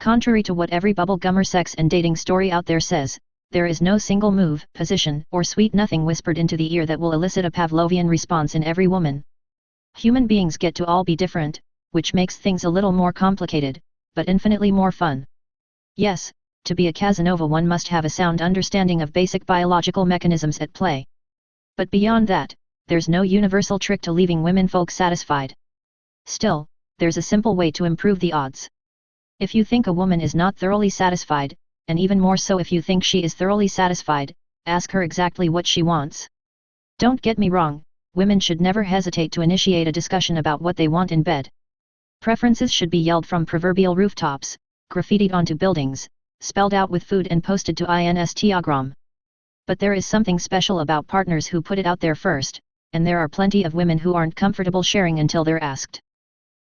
Contrary to what every bubblegummer sex and dating story out there says, there is no single move, position, or sweet nothing whispered into the ear that will elicit a Pavlovian response in every woman. Human beings get to all be different, which makes things a little more complicated, but infinitely more fun. Yes, to be a Casanova one must have a sound understanding of basic biological mechanisms at play. But beyond that, there's no universal trick to leaving womenfolk satisfied. Still, there's a simple way to improve the odds. If you think a woman is not thoroughly satisfied, and even more so if you think she is thoroughly satisfied, ask her exactly what she wants. Don't get me wrong, women should never hesitate to initiate a discussion about what they want in bed. Preferences should be yelled from proverbial rooftops, graffitied onto buildings, spelled out with food and posted to Instagram. But there is something special about partners who put it out there first, and there are plenty of women who aren't comfortable sharing until they're asked.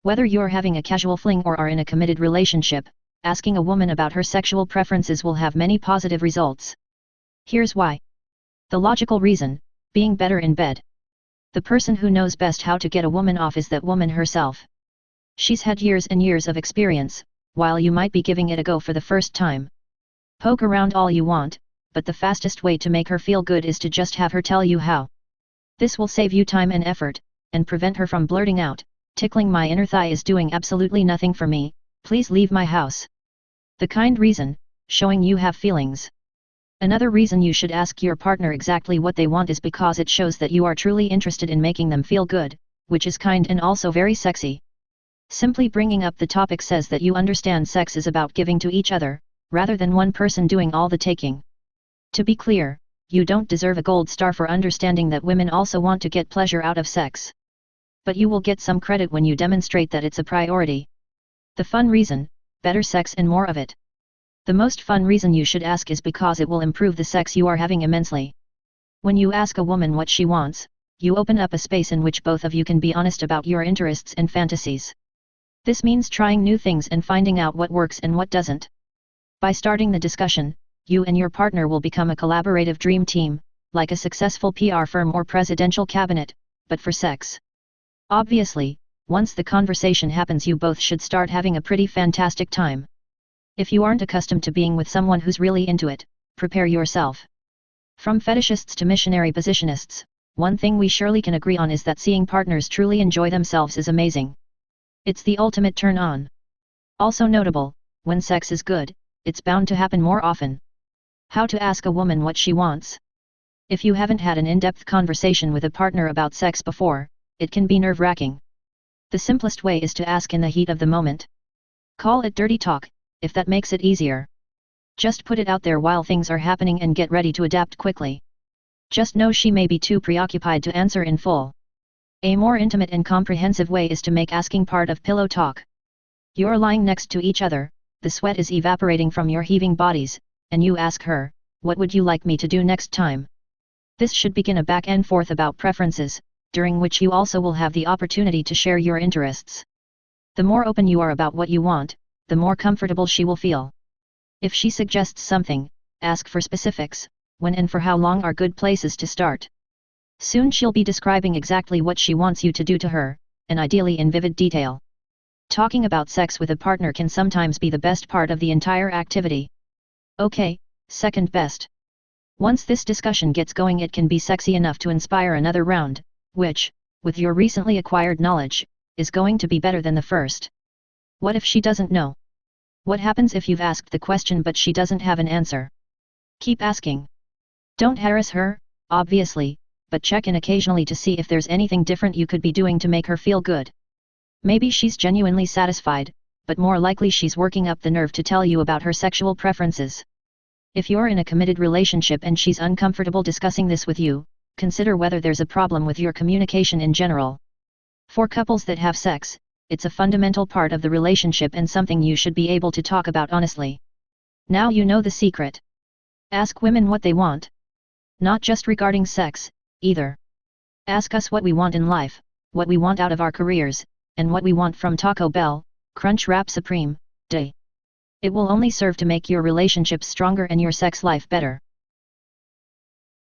Whether you're having a casual fling or are in a committed relationship, asking a woman about her sexual preferences will have many positive results. Here's why. The logical reason, being better in bed. The person who knows best how to get a woman off is that woman herself. She's had years and years of experience, while you might be giving it a go for the first time. Poke around all you want, but the fastest way to make her feel good is to just have her tell you how. This will save you time and effort, and prevent her from blurting out, "Tickling my inner thigh is doing absolutely nothing for me, please leave my house." The kind reason, showing you have feelings. Another reason you should ask your partner exactly what they want is because it shows that you are truly interested in making them feel good, which is kind and also very sexy. Simply bringing up the topic says that you understand sex is about giving to each other, rather than one person doing all the taking. To be clear, you don't deserve a gold star for understanding that women also want to get pleasure out of sex. But you will get some credit when you demonstrate that it's a priority. The fun reason, better sex and more of it. The most fun reason you should ask is because it will improve the sex you are having immensely. When you ask a woman what she wants, you open up a space in which both of you can be honest about your interests and fantasies. This means trying new things and finding out what works and what doesn't. By starting the discussion, you and your partner will become a collaborative dream team, like a successful PR firm or presidential cabinet, but for sex. Obviously, once the conversation happens you both should start having a pretty fantastic time. If you aren't accustomed to being with someone who's really into it, prepare yourself. From fetishists to missionary positionists, one thing we surely can agree on is that seeing partners truly enjoy themselves is amazing. It's the ultimate turn on. Also notable, when sex is good, it's bound to happen more often. How to ask a woman what she wants. If you haven't had an in-depth conversation with a partner about sex before, it can be nerve-wracking. The simplest way is to ask in the heat of the moment. Call it dirty talk, if that makes it easier. Just put it out there while things are happening and get ready to adapt quickly. Just know she may be too preoccupied to answer in full. A more intimate and comprehensive way is to make asking part of pillow talk. You're lying next to each other, the sweat is evaporating from your heaving bodies, and you ask her, "What would you like me to do next time?" This should begin a back and forth about preferences, during which you also will have the opportunity to share your interests. The more open you are about what you want, the more comfortable she will feel. If she suggests something, ask for specifics. When and for how long are good places to start. Soon she'll be describing exactly what she wants you to do to her, and ideally in vivid detail. Talking about sex with a partner can sometimes be the best part of the entire activity. Okay, second best. Once this discussion gets going it can be sexy enough to inspire another round, which, with your recently acquired knowledge, is going to be better than the first. What if she doesn't know? What happens if you've asked the question but she doesn't have an answer? Keep asking. Don't harass her, obviously, but check in occasionally to see if there's anything different you could be doing to make her feel good. Maybe she's genuinely satisfied, but more likely she's working up the nerve to tell you about her sexual preferences. If you're in a committed relationship and she's uncomfortable discussing this with you, consider whether there's a problem with your communication in general. For couples that have sex, it's a fundamental part of the relationship and something you should be able to talk about honestly. Now you know the secret. Ask women what they want. Not just regarding sex, either. Ask us what we want in life, what we want out of our careers, and what we want from Taco Bell, Crunchwrap Supreme, Day. It will only serve to make your relationships stronger and your sex life better.